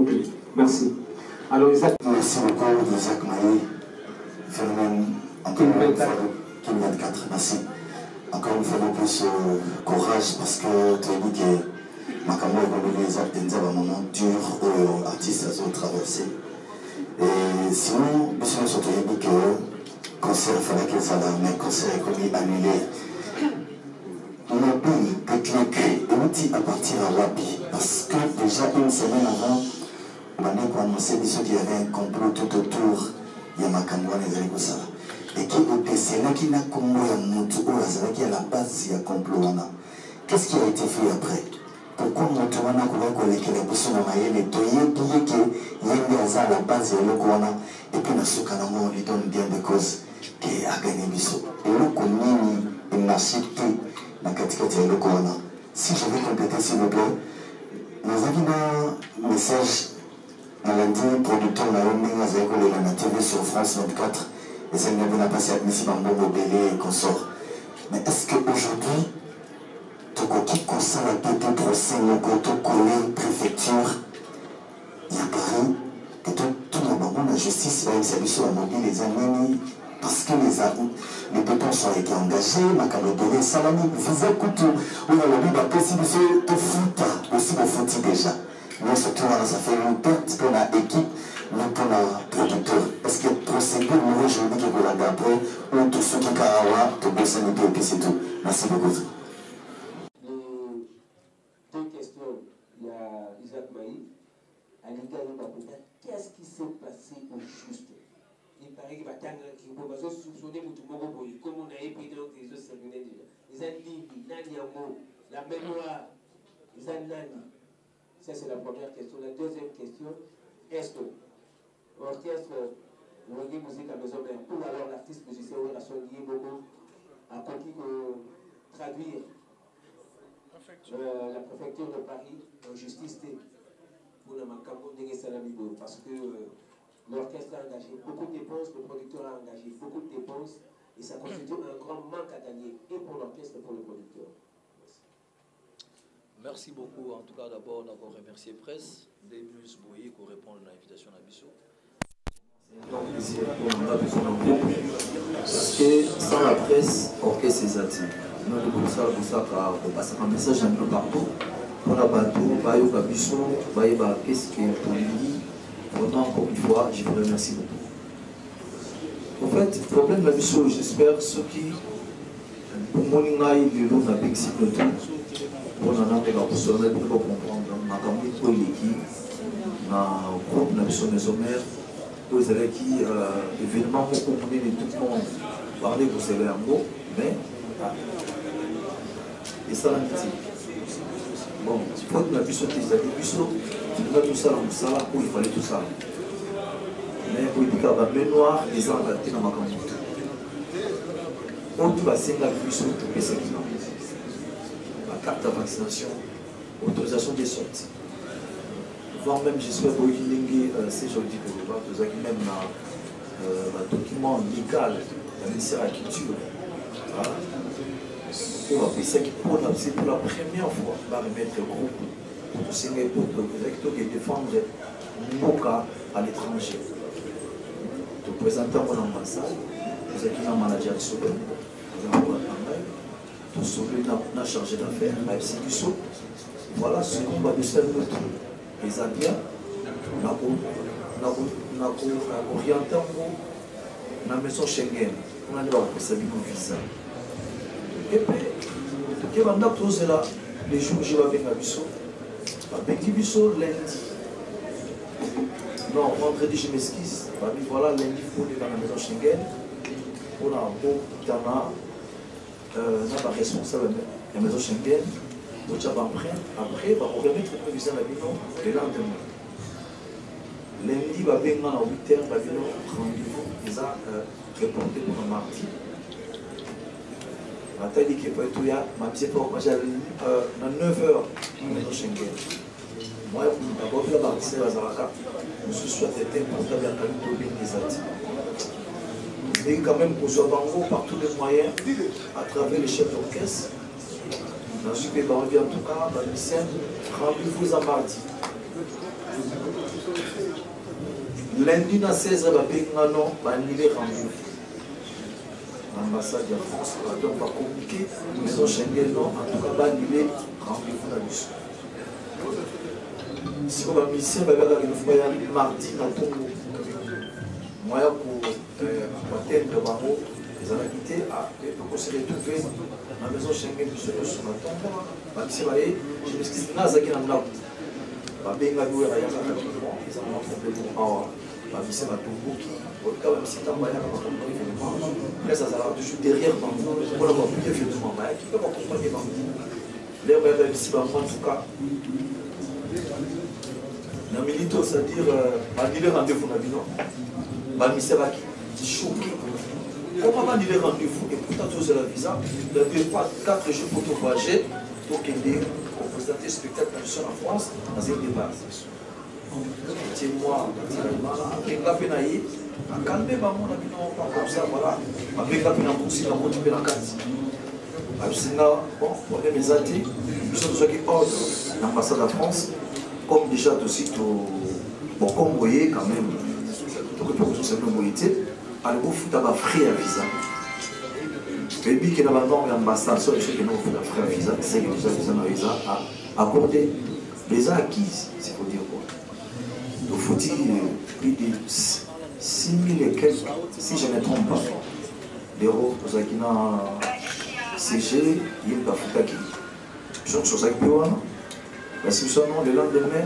minutes. Merci. Alors, Isaac. Merci beaucoup, Isaac Maï. Phénomène, encore une fois, Kim 24. Merci. Encore une fois de plus, courage parce que tu as dit que Makambo et les actes d'un moment dur aux artistes ont traversé. Et sinon, je me suis dit que le concert, il fallait qu'il soit là, mais le concert est comme annulé. On a pris des clics et on dit à partir à Wabi parce que déjà une semaine avant, on a annoncé qu'il y avait un complot tout autour de Makambo et les Aliboussala. Et qui au décès, qui n'a comme moi qui est à la base du complot. Qu'est-ce qui a été fait après? Pourquoi Moutouana a collecté les boissons de Maïen et Toye, qui y a à la base de l'Okwana, et puis on lui donne bien des causes qui a gagné Bissot. Et l'Okoni, il n'a cité dans la catégorie de l'Okwana. Si je vais compléter, s'il vous plaît, nous avons un message à lundi, producteur Naomi, à la TV sur France 24, et ça n'a pas passé admissible en bon Bélé et consort. Mais est-ce qu'aujourd'hui, qui concerne la tête procès, le collège, préfecture, il y a Paris, que tout le monde, la justice va essayer de mobile les amis, parce que les dépenses ont été engagées, ma caméra, salami, visa couteau, on a le but possible de foot, aussi de foot déjà. Mais surtout, ça fait longtemps pour l'équipe, nous pour le producteur. Parce que procédure, nous aujourd'hui, qui est là d'après, ou tous ceux qui ont à tout le sanité, et puis c'est tout. Merci beaucoup. Deux questions. Il y a Isaac Maï, Aliga Bakuta. Qu'est-ce qui s'est passé au juste? Il paraît qu'il va se soupçonner pour tout le monde, comme on a épris dans les autres séminaires déjà. Ils ont dit, Nani Amo, la mémoire, ils ont Nani. Ça, c'est la première question. La deuxième question, est-ce que l'orchestre Wenge Musique à Maison Mère, ou alors l'artiste musicien Relation Lié Bobo, a conquis traduire la préfecture de Paris en justice pour le Makambo de Salamibo, parce que l'orchestre a engagé beaucoup de dépenses, le producteur a engagé beaucoup de dépenses, et ça constitue un grand manque à gagner, et pour l'orchestre et pour le producteur. Merci beaucoup. En tout cas, d'abord, on a remercié Presse, Débus Boyi, pour répondre à l'invitation à Bissot. C'est un plaisir pour nous, parce que sans la presse, orchestre est attiré. Nous avons passé un message un peu partout. Pour la bateau, Bayo Bissot, Bayo qu'est-ce qui est pour lui. Vraiment, encore une fois, je vous remercie beaucoup. En fait, le problème de la Bissot, j'espère, ceux qui, pour moi, ils ont un peu de tout. On a un peu de comprendre, ma campagne pour l'équipe, ma groupe, la Bissot Maison Mère, vous avez qui, évidemment, vous comprenez de tout le monde, parler, vous savez un mot, mais. Et ça, l'amitié. Bon, il faut que la Bissot, les amis Bissot, il a tout ça dans le salon, où il fallait tout ça. Mais pour dire qu'il y a la mémoire, les gens ont adapté dans ma campagne. On doit signer la Bissot pour que ça qui la carte de vaccination, autorisation des sorties. Voire même, j'espère que vous avez ces jours vous avez même un document légal du ministère de la Culture. C'est pour la première fois qu'on va remettre le groupe pour signer pour défendre Moka à l'étranger. Pour présenter mon ambassade, vous avez un manager de Soben, vous avez un travail, tout Soben n'a chargé d'affaires, c'est du saut. Voilà ce qu'on va de faire le tout. Les Abiens, nous avons orienté dans la maison Schengen, on a dit que ça un visa. Et puis, on a posé là, les jours où je vais avec Bissot, avec Bissot lundi. Non, vendredi je m'esquisse. Voilà, lundi, il faut aller dans la maison Schengen. On a un beau Tama, on a responsable de la maison Schengen. On a après, on va remettre le visa à l'avion le lendemain. Lundi, on va venir à 8h, on va venir rendez-vous, ils ont reporté pour un mardi. Je vais dire que je vais à 9h dans Schengen. Moi, d'abord, je vais partir à Zaraka. Je suis souhaité pour faire la qualité des artistes. Mais quand même, pour ce bango, par tous les moyens, à travers les chefs d'orchestre, dans ce pays, en tout cas, dans le lycée, rendez-vous à mardi. lundi na 16 babengano banile rendez-vous l'ambassade de France donc va communiquer maison Schengen non en tout cas banile rendez-vous na biso si on va misser mardi na Congo moyen pour atteindre bango les activités pour se retrouver dans la maison Schengen sur le tombe bakisi baye je me suis dit nazaki na ndako babenga biwe bayaka rapidement ils ont un problème awa babisi batomboki oka babisi tambaya na bakombo événement après ça sera toujours derrière bango pour avoir plus d'événements bayaki pe bakomprendre bango leo babisi bango en tout cas na milito c'est-à-dire banile rendez-vous na bino bamisi baki choqué comment banile rendez-vous et pourtant tous la visa il y avait 4 jours pour voyager pour aider au présenter le spectacle en France dans une débat. C'est moi, je suis calmé, comme ça, voilà. Je suis calmé, je suis l'ambassade de France, comme déjà aussi, bon, comme vous voyez quand même, allez vous foutre à frais à visa. Et puis que dans l'ambassade, sur les choses que nous faisons frère visa, c'est que nous avons un visa à accorder. Les acquis, c'est pour dire quoi. Il faut dire plus de 6 000 et quelques, si je ne me trompe pas, d'euros pour ça qui n'a CG, il y a un Bafutaki. Je suis sur ça qui peut avoir. Parce que le lendemain,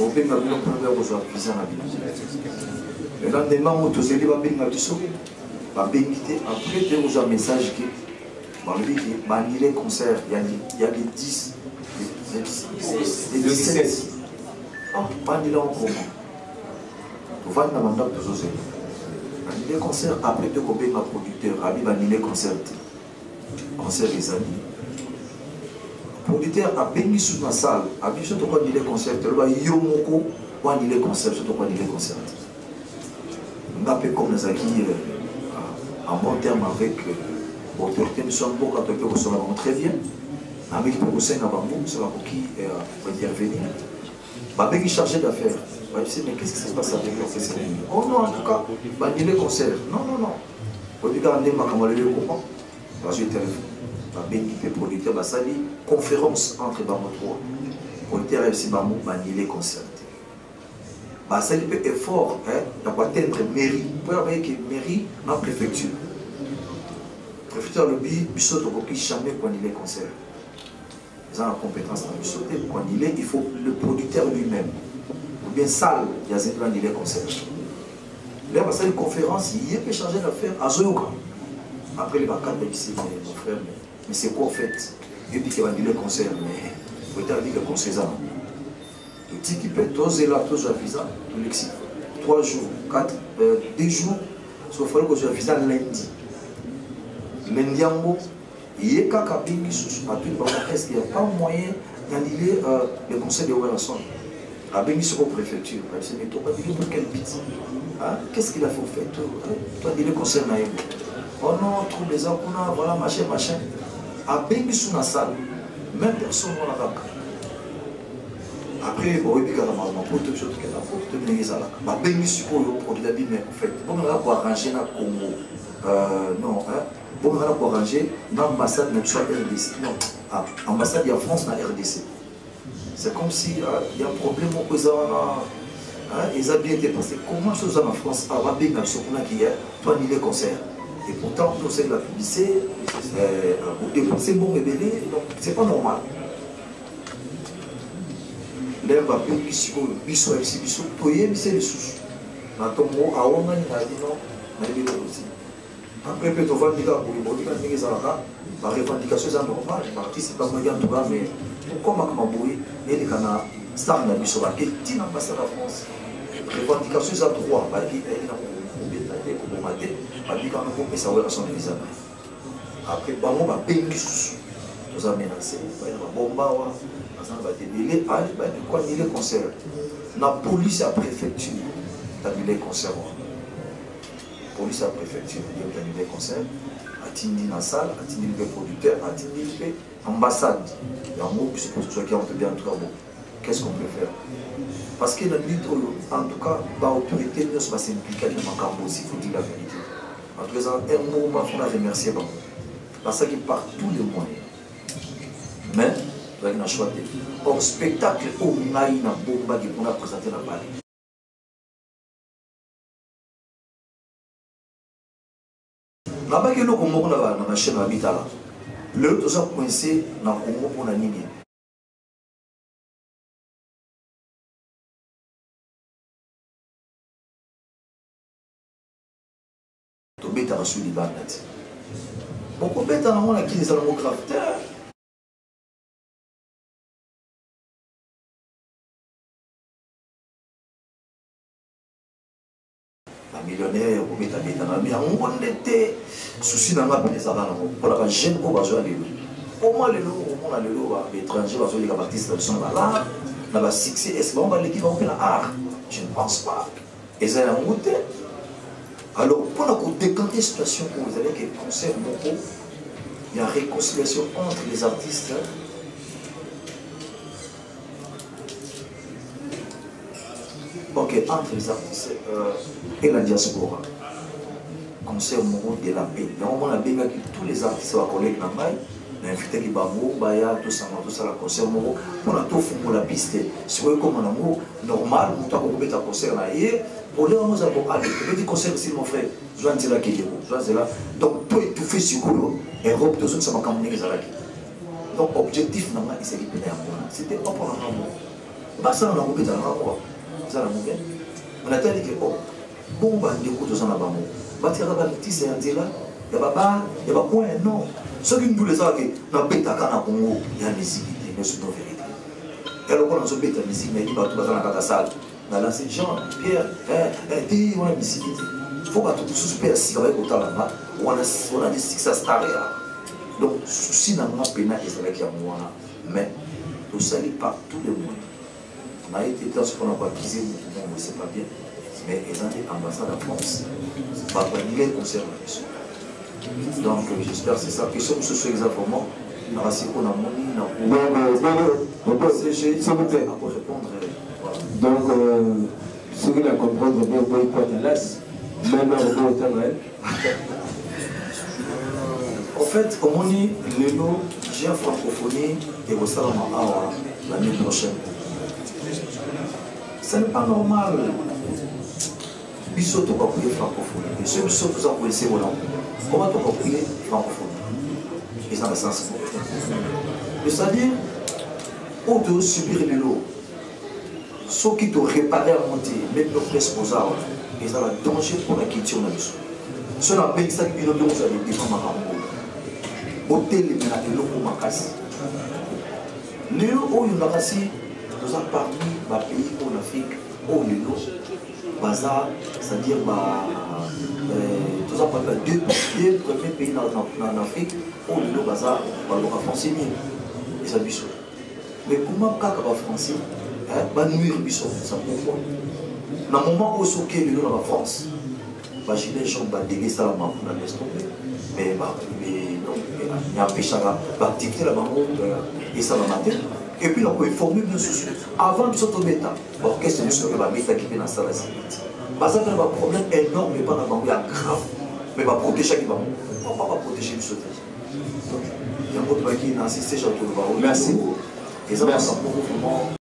on peut m'appeler un peu de visa. Le lendemain, on peut s'aider à bien après, il y a un message qui est les concerts, il y a les 10, les 17. Ah, banni en comment? Vous voyez, on a besoin de les concerts, après, tu as un producteur, banni les concerts. Concert des amis. Le producteur a béni sur la salle, a bien sûr, tu as les concerts, tu as Yomoko, tu as les concerts, tu as les concerts. On a fait comme les acquis. En bon terme avec l'autorité, nous sommes beaucoup à très bien. Avec le conseil à Bambou, c'est là qui va intervenir. Avec qui chargé d'affaires. Mais qu'est-ce qui se passe avec l'orchestre? Oh non, en tout cas, il est concert. Non, non, non. Au début, on a dit comment? Parce que le téléphone. Avec qui fait producteur, ça dit conférence entre Bambou 3. Producteur FC Bambou, il est concert. Ça dit effort, il faut atteindre mairie. Vous pouvez avoir que mairie en préfecture. Préfecture le but, il saute au jamais quand il est concert. Ils ont la compétence dans le sauter. Quand il faut le producteur lui-même. Ou bien salle, il y a quand il est concert. Là, il y a une conférence, il peut changer d'affaire à Zoyoka. Après, les vacances, ici, mon frère, mais c'est quoi en fait? Il dit qu'il va dire le concert, mais il faut dire que le concert, il dit qu'il peut doser là, tous les visas, tout l'exil. 3 jours, 4, 2 jours, sauf que je visa lundi. Lundi, il y a qu'à bien sous est-ce qu'il n'y a pas moyen d'annuler le conseil de Wellerson à bien sur la préfecture? Mais tu vas dire pour quel but? Qu'est-ce qu'il a fait au fait? Tu vas dire le conseil naïf. Oh non, trouve les gens, voilà, machin, machin. À bien sur la salle, même personne ne l'a pas. Après, on va dire que pour tout ce qui est là, pour tout le monde, on va bien sûr pour le début, mais en fait, on va arranger dans le Congo. Non, on va arranger dans l'ambassade de RDC. Non, l'ambassade de France dans RDC. C'est comme si il y a un problème aux ils ont bien été passés. Comment chose en France, à Rabin, à Sokuna qui est, toi, il est concert. Et pourtant, tout c'est de la publicité, c'est bon rebelle, donc c'est pas normal. Là, on va payer biso, payer les sous. Dans ton mot, à on a dit non, on a dit aussi. Après, peut-être on va dire que la revendication est normale, je participe pas en tout cas, mais pourquoi Makamboui, il y a des canards, star n'a biso, qui est une ambassade de France. Revendication est à droit, il y a après, on va payer les sous. Nous avons menacé, on va délai, quoi il est concert. La police à préfecture, il est concert. Police à préfecture, il est concert. À Tindi dans la salle, à Tindi le producteur, à Tindi l'ambassade. Il y a un mot, c'est pour ceux qui ont bien tout. Qu'est-ce qu'on peut faire? Parce que la lutte, en tout cas, l'autorité ne se passe impliquée dans ma cambo, s'il faut dire la vérité. En tout cas, un moment, il faut remercier. Parce qu'il part tous les moyens. Mais, il y a un choix. Au spectacle, on a une bombe qui peut présenter la balle. Là-bas, il y a une chaîne à l'habitat. Le tout ça coincé dans le Congo pour la ligne. Tu bêta reçu les bandes. Pourquoi bêta dans la qui est dans le grave? Millionnaire, vous mettez mais on était souci dans la peine pour la jeune au besoin de l'eau. Comment les lots, on a le lot à l'étranger, parce que les artistes sont là, dans la succès, est-ce qu'on va l'équipe en art? Je ne pense pas. Et ça a un goûté. Alors, pour décanter la situation où vous avez des concerts beaucoup, il y a une réconciliation entre les artistes. Ok, entre les artistes et la diaspora. Concert Moro de la paix. Donc, on a bien que tous les artistes, les collègues dans le on a invité les bambous, tout ça, la concert Moro. On a tout fait pour la piste. C'est vrai comme on a normal, on a coupé un concert là. Pour les gens, on a dit concert ici, mon frère. Je vais dire là qu'il est là. Donc, tout est tout fait sur l'Europe, tout ça, ça va communiquer ça là. Donc, objectif, il s'est dit que c'était pas pour l'amour. Pas ça, on a coupé dans l'amour. On a dit que bon, il y a beaucoup de gens là-bas. Il y a des petits il y a des points, non. Ceux qui nous disent que dans le Congo, il y a une visibilité, mais c'est une vérité. Et alors, quand on a une visibilité, il y a tout dans la salle. Dans l'ancien Jean, Pierre, on a une visibilité. Il faut pas tout super si avec autant là-bas. On a des succès stars là. Donc, si dans le pénal, c'est avec moi, mais tout ça n'est pas tous les moyens. On a été dans ce qu'on n'a pas accusé, mais c'est pas bien. Mais ils ont été ambassade en France. Pas de concert là-dessus. Donc j'espère que c'est ça. Et sur ce exactement, on a qu'on a donc, s'il vous plaît, pour répondre. Donc, ce qu'il a compris, c'est bien pour y l'as. Même au temps, en fait, comme on dit, j'ai en francophonie et au Salama l'année prochaine. Ce n'est pas normal. Bissot, tu vas prier francophonie. Et ce Bissot, tu vas prier c'est mon nom. Comment tu vas prier francophonie? Et ça, c'est sens. C'est-à-dire, on doit subir les lots. Ceux qui te réparent à monter, même le responsable, et ça va danger pour la question de Bissot. Ce n'est pas ça qui est le nom de la défense à hôtel et l'eau pour ma casse. Les lots, il y a nous avons parmi les pays en Afrique, où les lots, c'est-à-dire nous avons deux premiers pays en Afrique, où les lots, le français mieux. Et ça Bissot. Mais comment le français va nuire Bissot? Ça pourquoi? Dans le moment où ils les lots dans la France, les gens vont déguer ça pour la laisser tomber. Mais non, il y a un péché d'activité là-bas, et ça va mater. Et puis, on peut informer bien sûr. Avant de sortir au méta, l'orchestre de ce que va mettre qui est dans la salle. Parce qu'il y a un problème énorme, mais pas dans le grave. Mais va protéger qui va. On va protéger le sautage. Il y a un autre qui a insisté sur le. Merci. Et ça va vraiment.